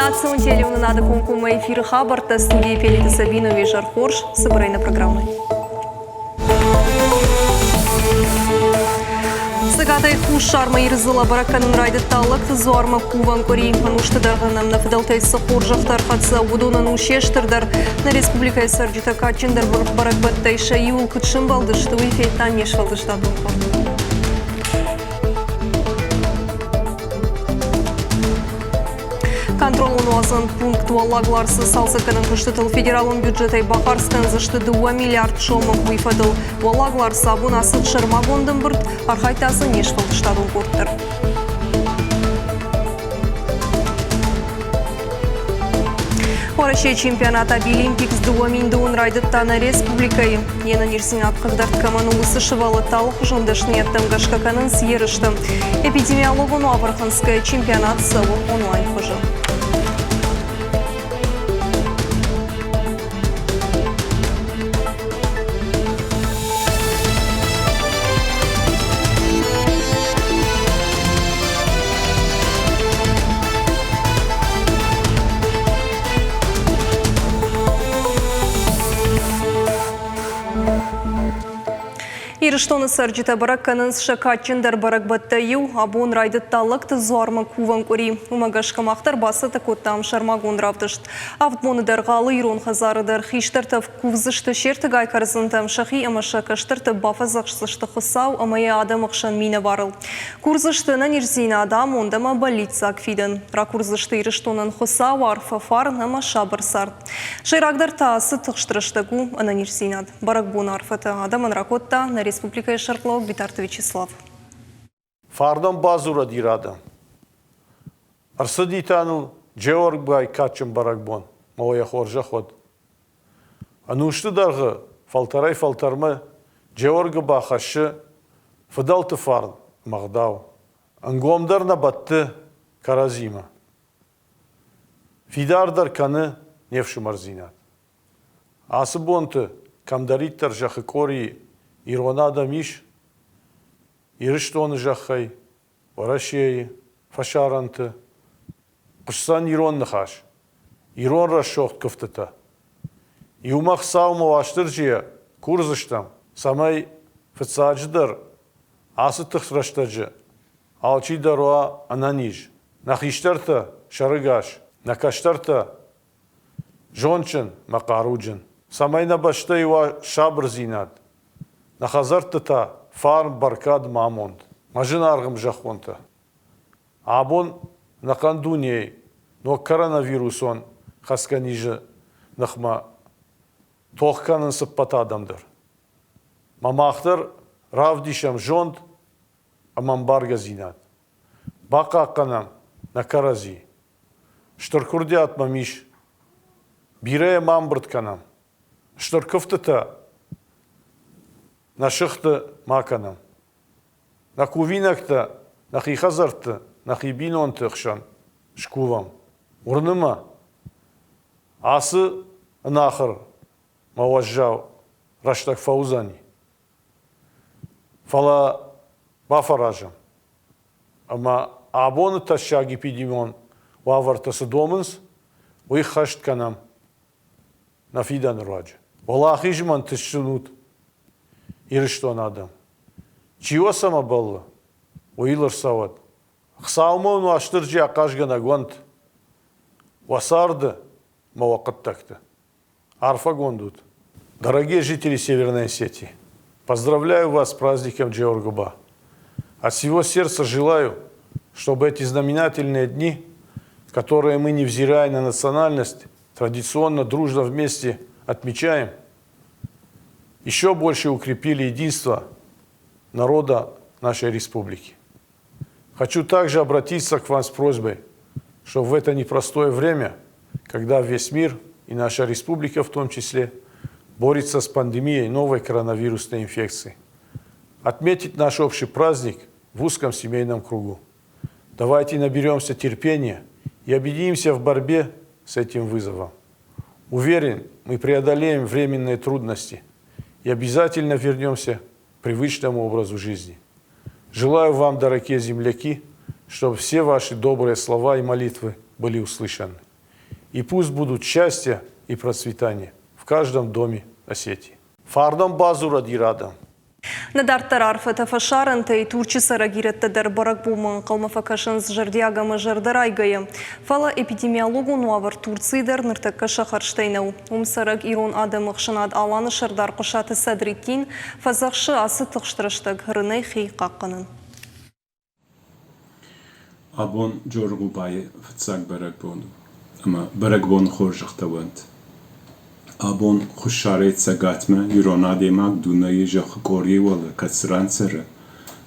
Информация у теле надо конкума эфира Хабарта, студии Пелита Сабину и Жархорш, собраны программы. Сагатай хуш шарма ирзыла бараканын райды таллык зуарма куван кори пануштыдарганам на федалтай сахуржахтар хатса удонан ушештырдар на республика сарджита качиндар баракбаттай шаюл кытшын балдышты уйфейтан нешвалдыштадын. Контролын уазын пункт валлагларсы салсыкының күштітіл федералын бюджетай бақарстан зышты 2 миллиард шомық уйфадыл. Валлаглар сабын асыт шырма гондын бұрт, архайтасы нешвалдыштадын көрттір. Орашей чемпионата Билимпикс 2 миндуын райдыттаны республикайы. Ені нерсін атқығдарт каманы ұсы шывалы талық жондашны еттім ғашқақанын сиеріштім. Эпидемиологын Аварханская чемпионат сылы онлайн хожы. Ирыштоны сарджита баракканын шакачиндар баракбаттайу, абун райдытталықты зуарма куван кори. Умагашкамақтар басы такоттам шармагун равдышт. Автмоныдар галы ирон хазарыдар хиштартав кувзышты шертігай карзынтам шахи амаша каштырты бафазақшышты хысау амая адам ақшан мина барыл. Курзышты на нерзина адам ондама больница акфиден. Ракурзышты ирыштонын хысау арфафар намаша барсар. Шайрагдар таасы тұқштырыштагу ана нерзинад. Баракбун арфата адаман ракотта на Республика Шарклов, Битарта Вячеслав. Фардам базура дирада. Арсадитанул Джеорг бай качым баракбон. Моя хоржа ход. Анушты даргы фалтарай-фалтармы Джеорга бахашы фыдалты фарн мағдау. Ангомдар набатты каразима. Фидардар каны невші марзинат. Асы бонты камдариттар жахы кори Иронада миш, ирыштоны жақай, варашеи, фашаранты, қышсан иронны хаш, ирон рашоқт кыфтыта. Иумақ саумы ваштыр жия, курзыштам, самай фыцаджыдар, асы тұхраштаджы, алчидаруа ананиж, нахиштарта шарыгаш, накаштарта жончын мақаруджын, самай набашта ива шабр зинат. Нахазартыта фарм баркад мамонд. Мажын арғым жақонты. Абон нақандуней, но коронавирусон хасканижы нақма тоққанын сыппата адамдар. Мамақтыр равдишам жонд амамбарга зинат. Бақа қанам на карази. Штыркурди атмамиш. Бирея мамбырт канам. Штыркыфтыта на шыхты маканам. На кувинакта, на хихазарты, на хибинон тықшан шкувам. Урныма асы нахыр маважжау раштак фаузани. Фала бафаражам. Ама абоны ташаги пидимон вавартасы домынс, уих хашт канам на фидан раджа. Валахи жман тышынут. Ирыштон адам. Чего сама было? Уилар сават. Хсаумон аштырджи акашгана гонт. Васарды мавакат такта. Арфа гондут. Дорогие жители Северной Осетии, поздравляю вас с праздником Джеоргуба. От всего сердца желаю, чтобы эти знаменательные дни, которые мы, невзирая на национальность, традиционно, дружно вместе отмечаем, еще больше укрепили единство народа нашей республики. Хочу также обратиться к вам с просьбой, чтобы в это непростое время, когда весь мир и наша республика в том числе борется с пандемией новой коронавирусной инфекции, отметить наш общий праздник в узком семейном кругу. Давайте наберемся терпения и объединимся в борьбе с этим вызовом. Уверен, мы преодолеем временные трудности и обязательно вернемся к привычному образу жизни. Желаю вам, дорогие земляки, чтобы все ваши добрые слова и молитвы были услышаны. И пусть будут счастье и процветание в каждом доме Осетии. Фардам базура дирадам. Надар арфы тафашарын тей турчи сарагиретті дәр барак болман қалма факашыныз жардиагамы жардар айгайы. Фала эпидемиологу нуавар Турцийдер ныртакка шахарштайнау. Сараг ирон адам ұқшынад аланы шардар құшаты садрикин фазақшы асы тұқштырыштаг рынай хей қаққанын. Абон Джоргубай фцак барак бону. Ama barak bon xorjaqtawant. Abon xusharet sagatme yuronademak dunayı jaqori wala katsran sere.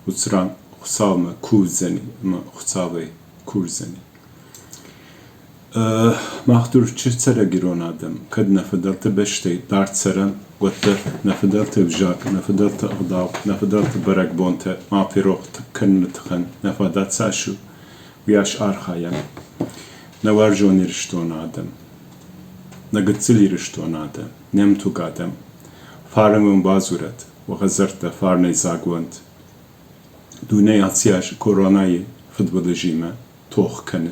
Utsran xusavme kuzeni ama xusave kurzeni. Mahtur çitsara gironadem kad nafadalta beşte dart saran gotta nafadalta vjak nafadalta agdav nafadalta barak bonte mafiroq tkannetxan nafadat sashu wiyash arxayam. Navarjoni rishtonadem. Nagatsili rishtonadem. Nemtugadem. Farangum bazurat. Vagazarta farnay zagwant. Dunay atsiyash koronayı futbolajime tohkane.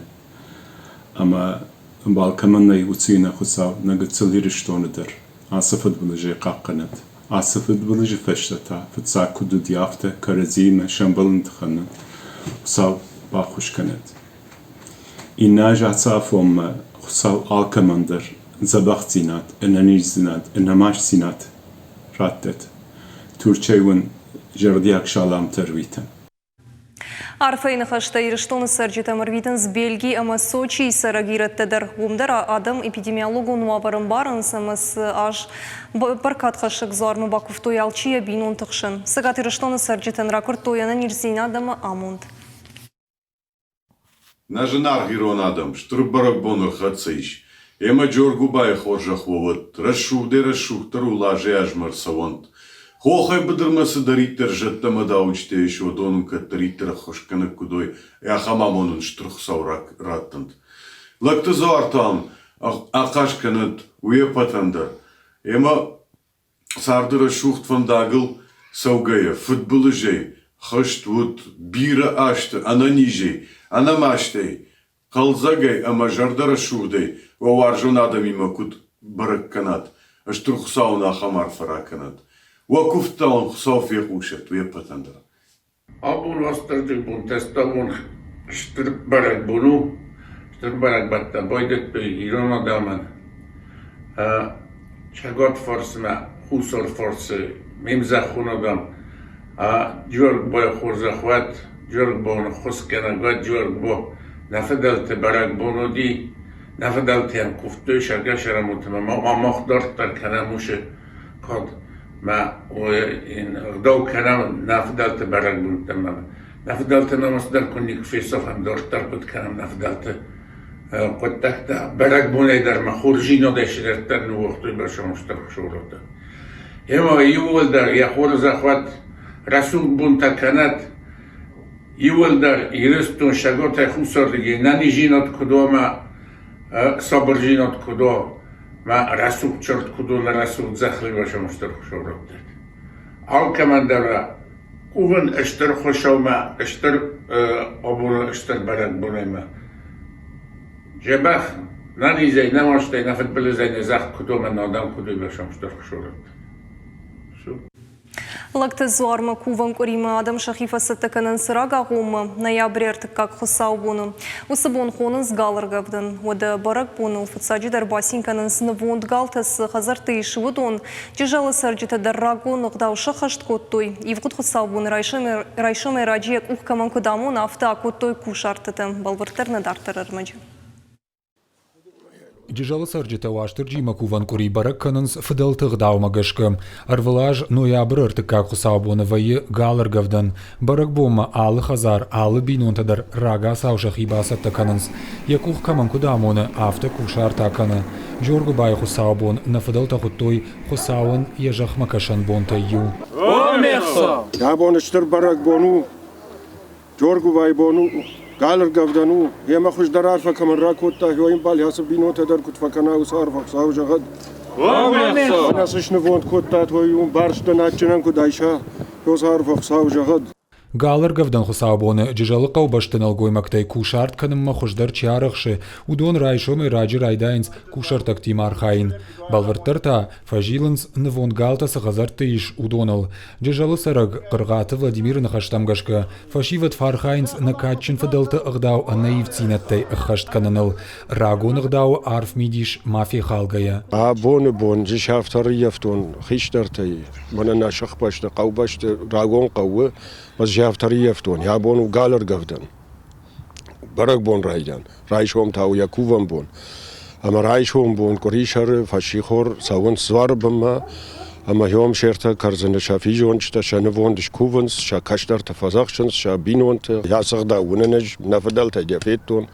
Ama balkamanay utsina khusav nagatsili rishtonader. Asa futbolajı qaqqanat. Asa futbolajı feshtata. Futsak kudu diyafte karazime shambalın tkhanat. Usav baxushkanat. İnnaj atsafom xusal alkamandır, zabaq zinat, enanij zinat, enamaş zinat rattet. Türkçeyun jardiyak şalam tervitem. Арфайны хашта ирыштоны сарджита марвитын с Бельгии, ама Сочи и сарагират тедер гумдара адам эпидемиологу нуаварым барын самас аж баркат хашык зормы бакув той алчия бинун тықшын. Сагат ирыштоны сарджитан ракурт тояна нирзина адама амунд. Нажинар гиронадам, штурбарак бону хациш. Ема Джоргубай хоржахвоват, расшух тару лаже ажмар савант. Хохай бадырмасы даритер жаттама даучте еще донунка даритер хошкана кудой, яхамамонун штурхсау раттанд. Лактазартам, акашканат, уепатандар. Ема сардыра шухт вандагыл саугая, футболыжей, хаштвуд, бира ашты, ананижей, анамаштей, қалзагай, ама жардара шухдей, ваваржун адам има куд баракканат, штурхсауна хамар фараканат. Вакуфтаун хсауф якушет, уепатандар. Абун остарджик бун теставун штурбарак буну, штурбарак батта бойдет бей ирон адаман. Чагот форсма, хусор форсы, мимзахун адам. Джорг бой хорзахват, Джорг бон хоскенагат, Джорг бо нафадалте барак бонуди, нафадалте ам куфтой шарга шарамутма, ма мохдортар канамуше код. ما وإن غدو كلام نافدلت برق بنتمام نافدلت أنا مصدر كوني في صفهم دور تربط كلام نافدلت قد تحت برق بني در مخورجينو دش درتن وقت برشة مشترك شورته يما يول در يخور زخوات رسول بنت كانت يول در يرستون شغوت خسر دي ناني جينات كدوما صبر جينات كدو ما رسول چرت کدوم رسول زخلی باشه مشترک شورت داد. آل کماندارا کوون اشتر خوشو ما اشتر آبون اشتر برد بونه ما. جبخ ننیزی نماشته نفت بلزی نزخ کدوم نادم کدوم باشه مشترک شورت. شو؟ Лакты зормы куван курима адам шахифа саттаканын сырага гумма ноябрьерт как хусау буну. Усабон хонын сгалыргавдын. Ода барак буну футсаджи дарбасинканын снывонд галтасы хазарты ишвудон. Тяжалы сарджита даррагу ногдауша хашт коттой. Ивгуд хусау буну райшаме раджиек ухкаман кудаму нафта коттой кушартытым. Балвыртырны дартырырмаджи. Тяжело сарджита ваштыр джима куван кури барак канынс фыдал тыгдау магашкы. Арвылаж ноябрь как хусау буны вайы галыргавдан. Барак бома алы хазар алы бинунтадар рага саушах ибасатта канынс. Якух каман кудамуны авто кушарта каны. Джоргу бай хусау бун на фыдал тахуттой хусауын ежах макашан бонта ю. О, мехса! Я боныштыр барак бону. Джоргу бай бону. قالر قفدانو هي ما خوش درار فكمن راكوتا هوين بالي حسب بينو تدر كنت فكنا وصار فصاو جغد انا سش نفوند كوتا هوين بارش دناتشنن كدايشا وصار فصاو جغد Галер гавдан хусаабоны джижалы қаубаштын алгоймактай кушарт канымма хуждар чарықшы, удон райшомы раджи райдайнс кушартак тимар хайын. Балварттарта фажилынс нывон галтасы ғазарты иш удонал. Джижалы сараг қырғаты Владимир нахаштамгашка, фашиват фархайнс накатчын фадалты ығдау наивцинаттай ықхашт кананал. Рагон ығдау арф мидиш мафия халгая. بون جی شافتاری یفتون خیش درتی من نشخ باشته قو باشته راگون قوه بس شافتاری یفتون یا بون و گالر گفتن برگ بون رایدن رایش هم تاو یا کوون بون اما رایش هم بون کریشر فشیخور سوون سوار بما اما هم شرطه کرزنده شافی جونشته شنووندش کوونس شا کشتر تفازخشنس شا بینونت یا سخدا وننج نفدل تجفیتون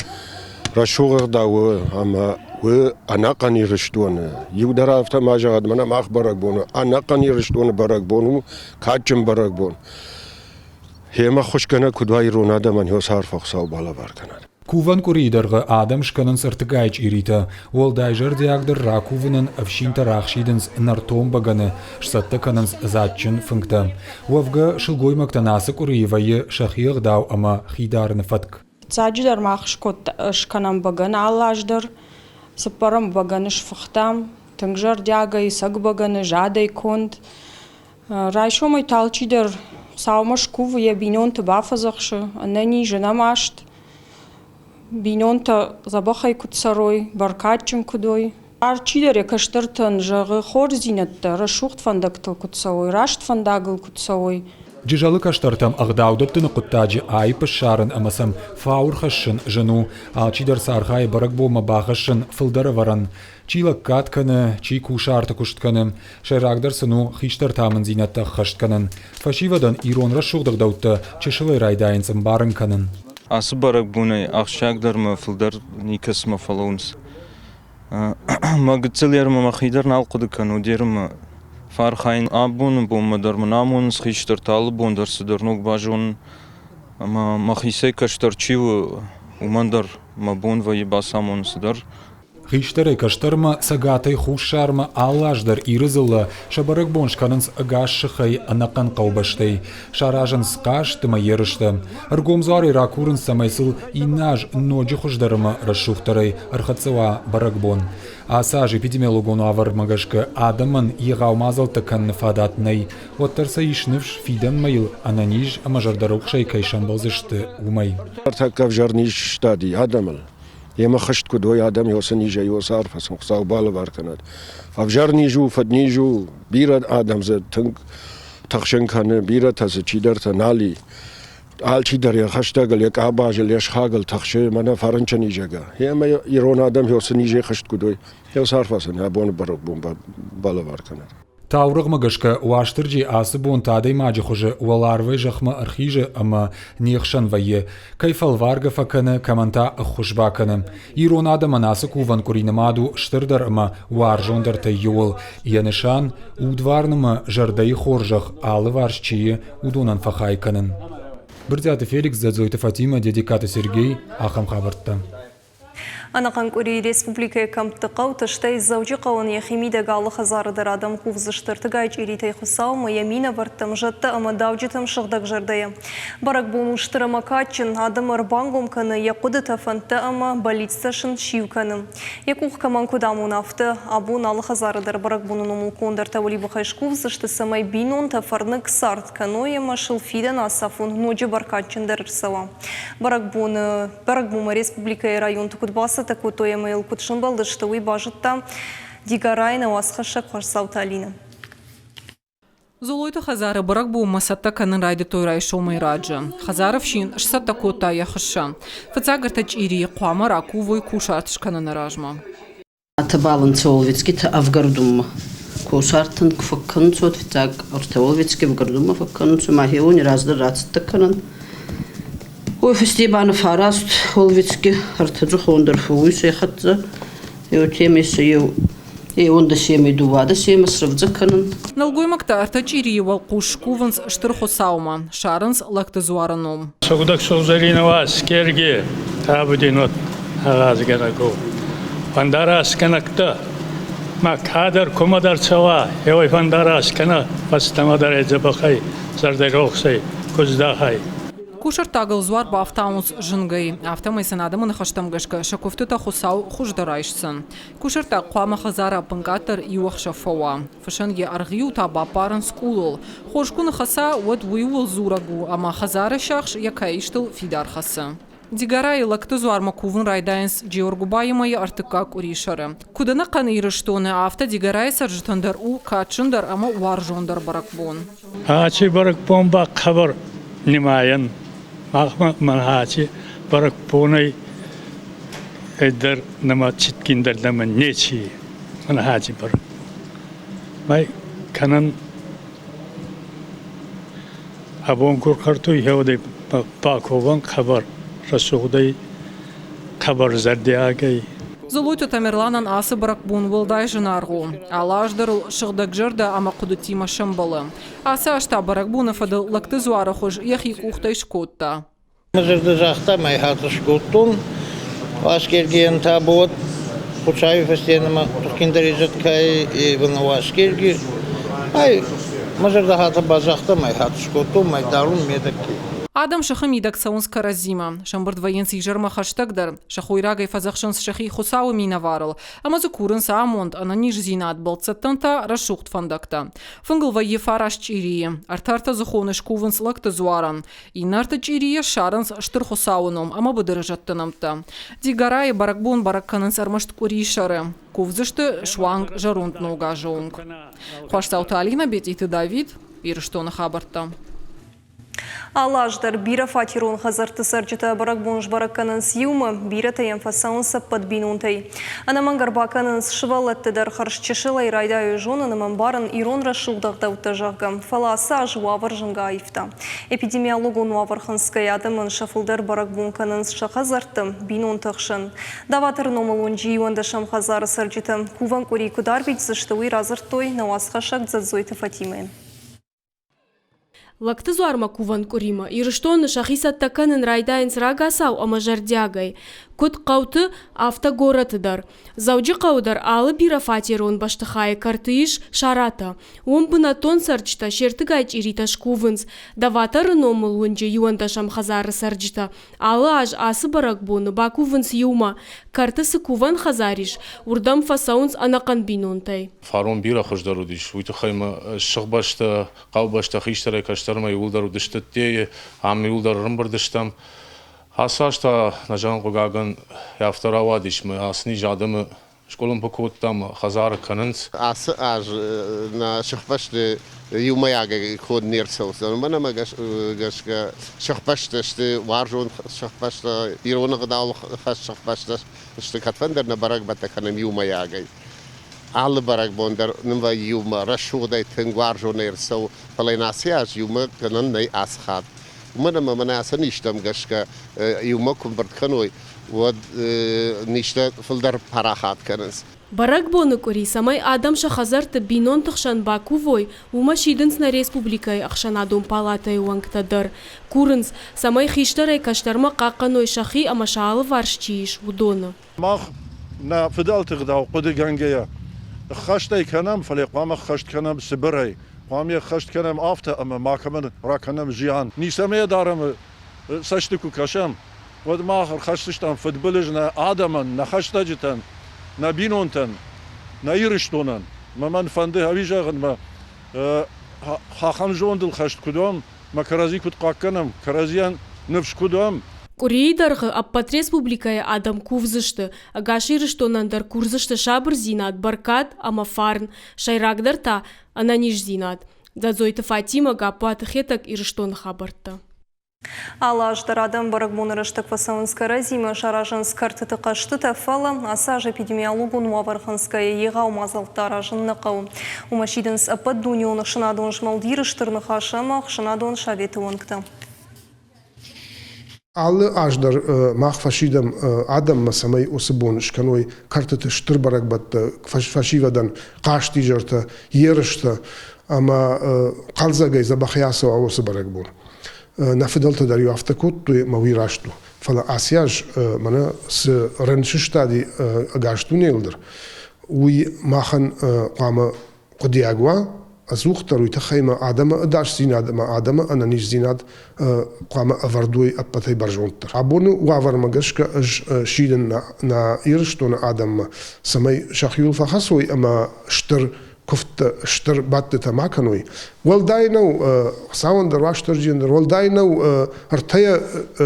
رشوغ داو اما و اناقني رشتون يودر افتا ما جاد منا ماخ برك بونو اناقني رشتون برك بونو كاچم برك بون هما خوشكنا كدوای رونادا من هو صار فخساو بالا بركنا Куван куридерга Адам шканын сартыгайч ирита. Ол дайжар диагдыр ракувынын авшинта рахшидынс нартом баганы шсатты канынс затчын фыңкта. Уавга шылгоймактанасы куриевайы шахиық дау ама хидарны фатк. Цаджидар махшкот шканам баган аллаждар. Сапарам баганыш фахтам, тангжар дяга исаг баганы жадай конд. Райшомай талчидер саумаш кув я бинонта бафазахшы, анани женамашт. Бинонта забахай кутсарой, баркатчым кудой. Арчидер якаштыртан жағы хор зинатта, рашухт фандактыл кутсавой, рашт фандагыл кутсавой. Джижалы каштартам ағдаудыптыны құттаджи айпы шарын амасам фаур хашын жыну, алчидар сархай барак бома бағышын фылдары варан. Чилак катканы, чи кушарты куштканы, шайрагдар сыну хиштар тамын зинатта хаштканын. Фашивадан иронра шуғдағдаутты чешылай райдайынсым барын канын. Асы барак буны ақшагдар фылдар никас фалаунс. Магыцелерма махидар налқуды кану дерма. Фархайн абун бомадар манамун схиштар талы бондар сидернук бажун ама махисей каштарчив умандар мабон ваебасамун сидар. Хиштары каштарма сагатай хушарма аллаждар ирызылы шабарак боншканынс агашшыхай анакан қаубаштай. Шаражын сқаштыма ерышты. Аргомзары ракурын самайсыл инаж ноджи хуждарыма расшухтарай архацыва баракбон. Асажи эпидемиологону авар магашка адамын еғаумазал такан фадатнай. Оттарса ишнывш фидан майыл ананиж амажардарукшай кайшан балзышты умай. артакав жарниш штади адамыл يما خشت كدوي آدم يوسني جاي وصار فسمق صاو بالا باركنات أفجرني جو فدني جو بيرد آدم زد تنك تخشن كان بيرد تز چيدر تنالي آل چيدر يا خشتاقل يك آباجل يش خاقل تخشي منا فرنچني جاگا يما يرون آدم يوسني جاي خشت كدوي يوصار فسن يابون برق بون بالا باركنات Таурық мағышқа уаштырджи асы бон тадай маджи хуже уаларвай жахма архижи ама нехшан вайе. Кайфалварга факаны каманта хушбаканы. Ирон адама насы куван куринамаду штырдар ама уаржондар та юл. Янышан удварнама жардай хоржах алы варшчие удонан фахайканын. Бірдяты Феликс, Задзойты Фатима, Дедикаты Сергей, Ахам Хабартта. Анакан Кури Республика Камтыкау тыштай заужи қауын яхимида галы хазарыдар адам кувзыштырты гайч иритай хусау маямина варттам жатты ама даужитам шығдаг жардая. Барак болуштыры макачын адам арбангом каны якуды тафанты ама балицташын шивканы. Якух каман кудамун афты абун алы хазарыдар барак бунын умулкондар тавали бухайш кувзышты самай бинон тафарнык сарт каноя машыл фидан асафун ноджи баркачындар рсава. Барак бума Республика и район Тукудбаса таку тоя майл кутшымбалды что вы бажытта дигарайна уасхаша кварсауталина. Золойты Хазары барак бу масатта канын райды тойрай шоумай раджа. Хазаров шин шсатта кота яхыша. Фацагартач ири қуама раку вой кушартыш канын ражма. Атабалын Цолвицки та Авгардумма. Кушартын кфаккын цот фацаг Ортеолвицки Авгардумма факкын цумахиони разды рацтта канын. Ой, фестибаны фараст, Олвицки, артаджу хондер фуй, сехатза, и темесі, и онда семей дувада, семей срывдзаканын. Налгоймакта артачири валқуш куванс штырхо саума, шарынс лактазуараном. Согдак соузаринова скерги, табудинот, агазганаго. Фандарас канакта, макадар комадар цава, евой фандарас кана, пастамадар эдзабахай, зардарохсай, كوزداهاي Кушер тагыл зуар бафтаунс жынгай. Автомайсан адамын хаштамгашка шаковтыта хусау хуждарайшсын. Кушер та қуама хазара пынкатыр юахша фауа. Фашанге аргию та бапарын скулыл. Хошкун хаса вот вуйвул зурагу, ама хазара шахш якаиштыл фидар хасы. Дигарай лакты зуар макувын райдайнс Джеоргубайымай артыка куришары. Кудана қаны ирыштоны авто дигарай саржытандар у качындар, ама уаржондар баракбон. هاتي برك بومبا خبر نماين من هاتي برك بوني ادر نما تشتكيندر لما نيتشي من هاتي برك ماي كانن ابون كوركرتو يهودي باكوان خبر رسودي خبر زردياغي Золото Тамерланан асы баракбун вылдай жынаргу. Алаждырыл шыгдакжырда ама кудутима шымбалы. Асы ашта баракбуна фадыл лакты зуара хуж яхи кухтай шкотта. Мазырды жақта май хаты шкоттун. Аскерген табот. Пучай фестенема туркиндер изеткай и вына аскерги. Ай мазырды хаты базақта май хаты шкоттун май дарун медакки. Адам шахым идак саунс каразима. Шамбырд военсий жарма хаштагдар. Шахуйрагай фазахшынс шахи хусау минаварыл. Амазу курын саамонд ананиш зинат балцаттанта рашухт фандакта. Фынгыл вайе фараш чирие. Артарта зухоныш кувынс лакта зуаран. Инарта чирие шаранс штыр хусауном, ама быдырыжаттанамта. Дигарай баракбун баракканынс армашт куришары. Кувзышты шванг жарунт нога жоунг. Хуаштаута Алина бетиты Давид. Ирыштона хабарта. Алаждар бира фатирун хазарты сарджита баракбунж баракканын сиумы бира таян фасаунса подбинунтай. Анаман гарбаканын шывалаттыдар харшчышылай райдаю жонаныман барын ирон рашылдағда уттажағым. Фаласа жуавар жынға айфта. Эпидемиологун уаварханскай адымын шафылдар баракбунканын шахазарты бинун тақшын. Даватыр номалун жиюанда шамхазары сарджита куван кури кудар битзыштауи разыртой науасхашак дзадзойты Фатимын. Лакты зуарма куван курима, ирыштоны шахисаттаканын райдайнс рагасау ама жардягай. Кут қауты автогоратыдар. Заужи қаудар алы бира фатирон баштыхай картыиш шарата. Омбына тон сарчта шертыгайч ириташ кувынс. Даватары номыл унжы юандашам хазары сарчта. Алы аж асы баракбуны бакувынс юма. Картысы куван хазариш. Урдам фасаунс анакан бинунтай. Фарон бира хождарудиш. Уйтахайма шықбашта, қаубашта хиштарай каштарма юлдару дыштыттее, ами юлдар рымбырдыштам. Асашта на жанго гаган яфтаравадиш мы асни жадымы школам покоттам хазар канынс. Асы аж на шықпашты юмаяга ход нерсаусан. Мана магашка шықпашты шты варжон шықпашты ироны ғыдаулы шықпашты шты катфандер на барак батаканам юмаяга. Алы барак бондар нымва юма рашуғдай тың варжон нерсау палайнасы аж юма канын най асхат. Мана аса ништам гашка юма кумбарт каной вот ништа филдар парахат канас. Барак боны кури самай адам шахазарты бинон тахшан бакувой ума шидынс на республикай ахшанадум палатай уангтадар. Курынс самай хиштарай каштарма қақаной шахи амашалы варшчииш удона. Мах на фидалтык да қуды гангея. Хаштай канам фалиқвама хашт канам сибирай. قامی خشت کنم آفته اما ما کمان را کنم جیان نیستم دارم سشتکو کشم و ما آخر خشتشتم فوتبالش نه آدمن نه خشته جتن نه بینونتن نه ایرشتونن ما من فنده هوی جاگن ما خاخم جون دل خشت کدوم ما کرازی کد قاک کنم کرازیان نفش کدوم Курейдарғы аппат республикая адам кувзышты, агаширыштонандар курзышты шабыр зинат, баркат, ама фарн, шайрагдар та ананиш зинат. Дзадзойты Фатима гапаты хетак ирыштон хабарта. Алаждар адам баракбунырыштық фасаунскара зима шаражын скартыты қашты тафала, асаж эпидемиологун уаварханская еғау мазалтара жыннықау. Умашидынс аппат дунионы шынадон жмалдирыштырны хашамақ шынадон шаветі онкта. Алы аждар мах фашидам адам масамай осыбон шканой картыты штыр барак батты фашивадан қашты жарты ерышты ама қалзагай забахясу аусы барак бон. Нафидалты дарю автокод туй мавирашту. Фала асяж мана с ренши штади агашту нелдер. Уй махан қама қодиагва أزوختر ويتخيم آدم أداش زيناد ما آدم أنا نيش زيناد قام أفردوي أبتي برجونتر عبونو وعفر مجشك شيدن نا إيرشتون آدم سمي شخيول فخصوي أما كفت شتر باتتا ماكنوي والداينو ساون درواشتر جندر والداينو ارتيا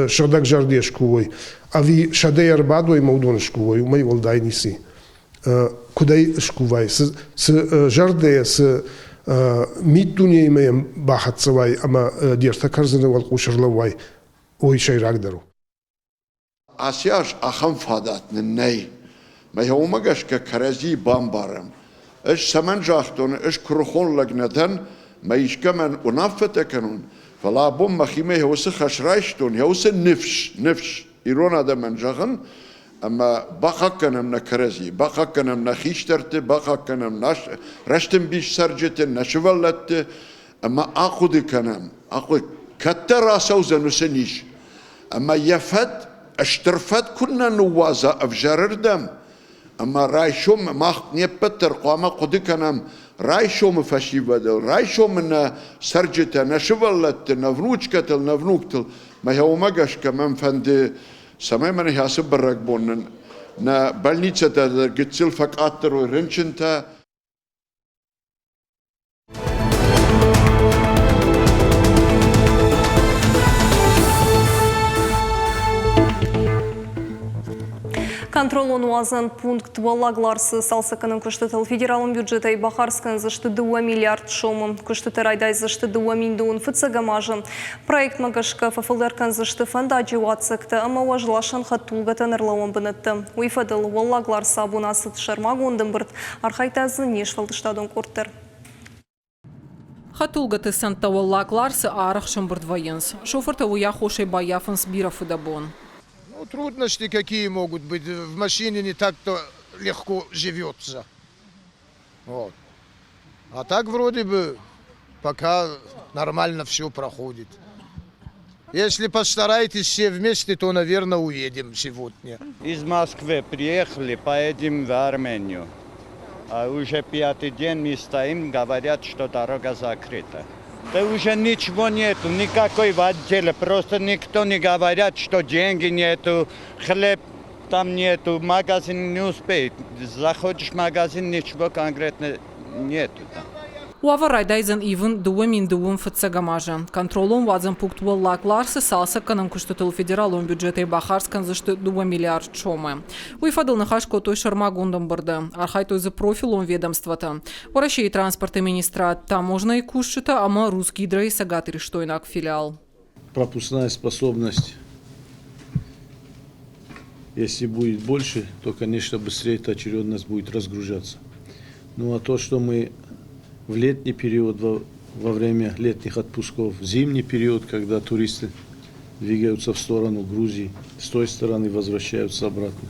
شردك جرديش كوي أفي شدير بعدوي مودونش كوي ومي والدايني سي كداي شكوي س جردي س ميت دنيا ما باحت سواي أما ديرتا كرزنا والقوشر لواي وي شي راقدرو أسياش أخم فادات نني ما هو مجاش كرزي بامبارم إيش سمن جاختون إيش كروخون لجنتن ما يشكمن ونفتكنون فلا بوم مخيمه هو سخش رايشتون هو نفش إيرون هذا من جاهن أما بقى كنم نكرزي بقى كنم نخيشترت بقى كنم رشتم بيش سرجت نشولت أما أخذ كنم أخذ كتر سوزن سنيش أما يفت اشترفت كنا نوازا أفجر دم أما رايشوم ما نيبتر قام قد كنم رايشوم فشي بدل رايشوم من سرجته نشولت نفنوجكتل نفنوكتل ما هو مجاش كمان فند سماي من هاسب برقبون نا بلنيتشة دا قتسل فقاتر ورنشنتا Контролон уазан пункт валагларсы салсаканын күштетіл федералын бюджетай Бахарскан зашты 2 миллиард шомы. Күштетер айдай зашты 2 миндуын фыцагамажы. Проект магашка фафылдаркан зашты фандажи уатсыкты, ама уажлашан хаттулгатын ырлауын бінітті. Уйфадыл валаглар сабунасы тшармагундын бірд архайтазы нешфалдыштадын курттыр. Хаттулгаты санта валагларсы арах шамбырдвоенс. Шофырта уяхошей баяфанс бирафыдабон. Трудности какие могут быть. В машине не так-то легко живется. Вот. А так вроде бы пока нормально все проходит. Если постараетесь все вместе, то, наверное, уедем сегодня. Из Москвы приехали, поедем в Армению. А уже 5-й день мы стоим, говорят, что дорога закрыта. Да уже ничего нету, никакой в отделе, просто никто не говорит, что деньги нету, хлеб там нету, магазин не успеет. Заходишь в магазин, ничего конкретно нету там. Уавар айдайзан ивен 2 миндуын фыцагамажы. Контролон вазан пункт валлакларсы салса канан күштетіл федералон бюджетай Бахарскан зашты 2 миллиард шомы. Уйфадыл нахашко той шармагундам барды. Архай той за профилон ведомствата. Уращей транспорта министра таможной кушчета, ама русский дрей сагатыри штойнак филиал. Пропускная способность, если будет больше, то, конечно, быстрее эта очередность будет разгружаться. Ну а то, что мы в летний период, во время летних отпусков, в зимний период, когда туристы двигаются в сторону Грузии, с той стороны возвращаются обратно,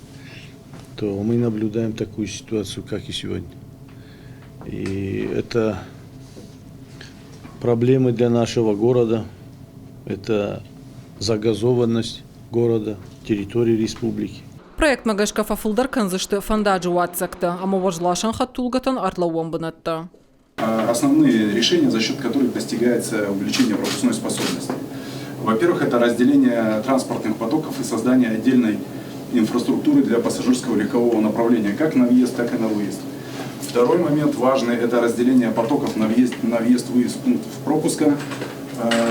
то мы наблюдаем такую ситуацию, как и сегодня. И это проблемы для нашего города, это загазованность города, территории республики. Проект магашка фафылдаркан зашты фандаджи уатсакта, ама важлашан хаттулгатан артлауан бынатта. Основные решения, за счет которых достигается увеличение пропускной способности. Во-первых, это разделение транспортных потоков и создание отдельной инфраструктуры для пассажирского легкового направления, как на въезд, так и на выезд. Второй момент важный – это разделение потоков на въезд-выезд пунктов пропуска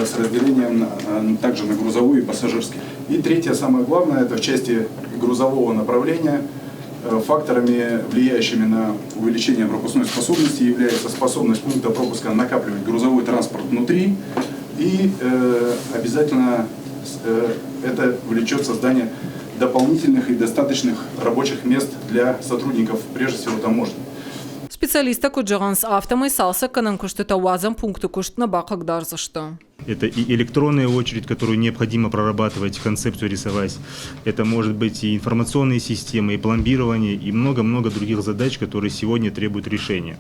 с разделением также на грузовой и пассажирский. И третье, самое главное, это в части грузового направления. Факторами, влияющими на увеличение пропускной способности, является способность пункта пропуска накапливать грузовой транспорт внутри, и обязательно это влечет создание дополнительных и достаточных рабочих мест для сотрудников, прежде всего таможни. Специалиста Куджаганс автомой салса канан куштета уазам пункту кушт на баках дарзашта. Это и электронная очередь, которую необходимо прорабатывать, концепцию рисовать. Это может быть и информационные системы, и пломбирование, и много-много других задач, которые сегодня требуют решения.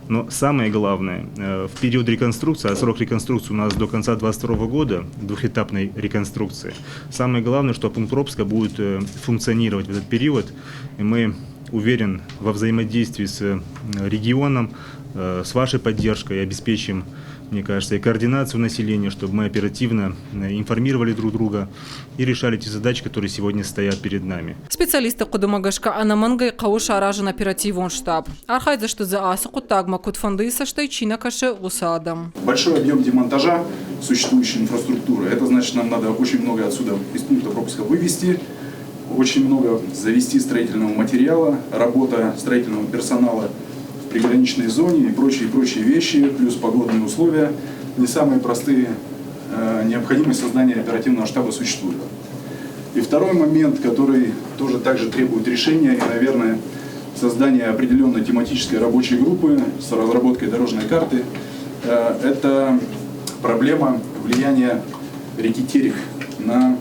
Но самое главное, в период реконструкции, а срок реконструкции у нас до конца 2022 года, двухэтапной реконструкции, самое главное, что пункт пропуска будет функционировать в этот период. И мы уверен во взаимодействии с регионом, с вашей поддержкой обеспечим, мне кажется, и координацию населения, чтобы мы оперативно информировали друг друга и решали те задачи, которые сегодня стоят перед нами. Специалисты Кудымагашка Анамангай Кауш аражен оперативный штаб. Архайза, что за асыку тагма кутфанды саштайчина каше усадам. Большой объем демонтажа существующей инфраструктуры. Это значит, нам надо очень много отсюда из пункта пропуска вывести, очень много завести строительного материала, работа строительного персонала в приграничной зоне и прочие вещи, плюс погодные условия. Не самые простые, необходимость создания оперативного штаба существует. И второй момент, который тоже также требует решения, и, наверное, создания определенной тематической рабочей группы с разработкой дорожной карты, это проблема влияния реки Терех на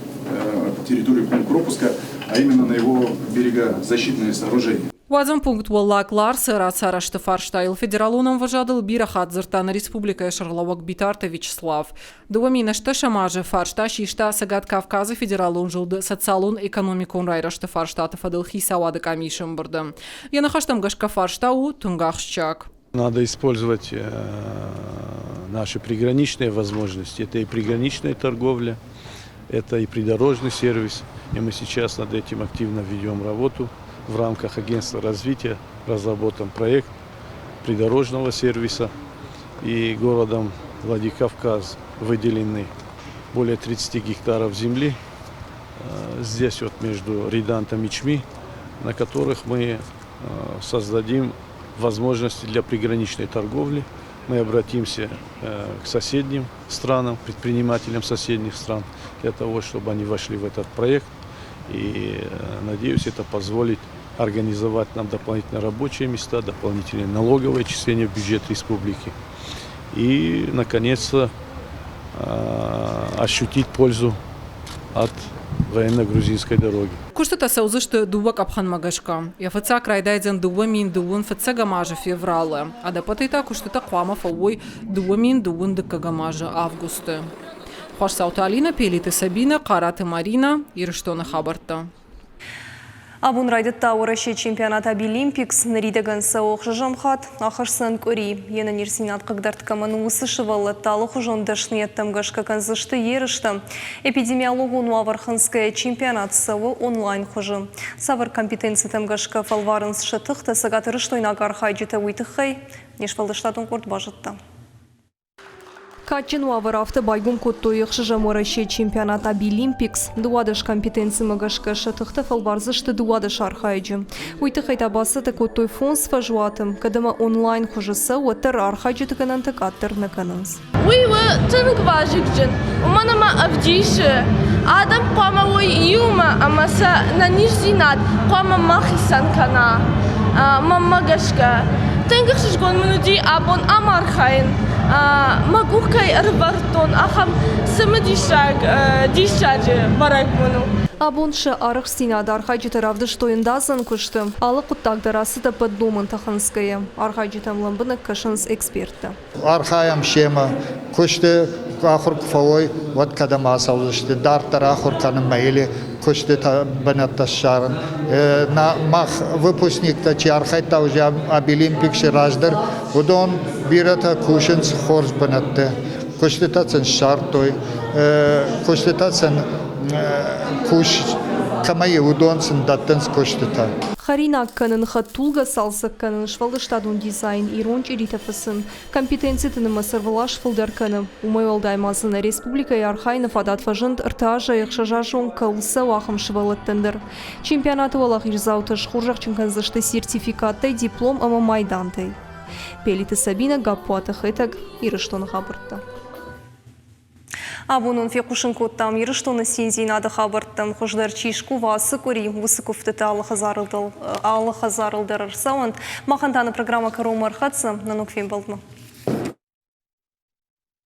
территорию пункта пропуска, а именно на его берегозащитные сооружения. Уазан пункт Уаллак Ларса Рацара Штефарштайл федералуном вожадыл Бирахат Зыртана Республика Шарловак Битарта Вячеслав. Дуамина Штешамаже Фаршта Шишта Сагат Кавказа федералун жилды социалун экономикун райра Штефарштата Фадылхи Савады Камишем Бырды. Я нахаштам Гашка Фарштау Тунгахшчак. Надо использовать наши приграничные возможности. Это и приграничная торговля, это и придорожный сервис. И мы сейчас над этим активно ведем работу. В рамках агентства развития разработан проект придорожного сервиса. И городом Владикавказ выделены более 30 гектаров земли. Здесь вот между Ридантом и Чми, на которых мы создадим возможности для приграничной торговли. Мы обратимся к соседним странам, предпринимателям соседних стран, для того, чтобы они вошли в этот проект. И, надеюсь, это позволит организовать нам дополнительные рабочие места, дополнительные налоговые отчисления в бюджет республики. И, наконец-то, ощутить пользу от военно-грузинской дороги. Куштата саузышты дуба капхан магашка. Я фаца крайдайден дуба мин дубун фаца гамажа феврала. А да патайта куштата квама фауой дуба мин дубун декагамажа августы. Хош Сауталина, Пелиты Сабина, Караты Марина, Ирштона Хабарта. Абун райдытта ораши чемпионат Обилимпикс наридаган сауқ жамхат ахырсан кори. Ена нирсинат қағдарт каману усышывалы талық ұжондашны еттам гашка канзышты ерішті. Эпидемиологу нуаварханская чемпионат сауы онлайн хожы. Савар компетенции там гашка фалварынс шатықты сағатыры штойна гархай жета уйтықхай. Нешфалдыштатын құрт бажытта. Катчин Уаварафта байгум коттойық жамораши чемпионат Обилимпикс дуадыш компетенции магашка шатыхта фалбарзышты дуадыш архайджи. Уйтыхай табасыты коттой фонс фажуатым, кадама онлайн хожысы уаттар архайджи тыкананты каттыр наканынс. Уйвы тынг важикджин, уманама авдиши, адам қама ой юма, амаса на нижзинат, қама махисан кана, маммагашка. Тенгахшиш гон минуди абон амархайн. Магухкай арвартон, ахам самодишаг, дишаджи барагмуну. Абоншы арық стенада архайджиты равдыштойындазын күшті. Алы құттағдарасы да поддомын таханская. Архайджитам ламбыны кашынс эксперты. Архаям шема күшті ахыр кфавой вот кадам асаулышты. Дартар ахыр каным мәйлі күшті бінатташарын. На мах выпускникта чи архайта уже Обилимпикші раждыр. Удон бирата кушынс хорс бінатты. Күшті тацын шартой. Күшті тацын куш камайы удонсын даттынс күштіта. Харина акканын хаттулга салсакканын швалдыштадун дизайн иронч иритафысын. Компетенциятыны масырвылаш фылдарканы. Умай олдаймазына республика ярхайны фадатважынд ыртажа яхшажажон калса вахым швалаттындыр. Чемпионаты валах ирзаутыш хуржакчынканзышты сертификаттай диплом ама майдантай. Пелиты Сабина гаппуаты хэтаг ирыштоны хабыртта. Абунун фекушын коттам еріштоны сензейнады хабарттым. Хождар чишку васы кори высыкуфтыты алы хазарылдырыр сауанд. Махантаны программа Кару Мархатсы на нуквен балдны.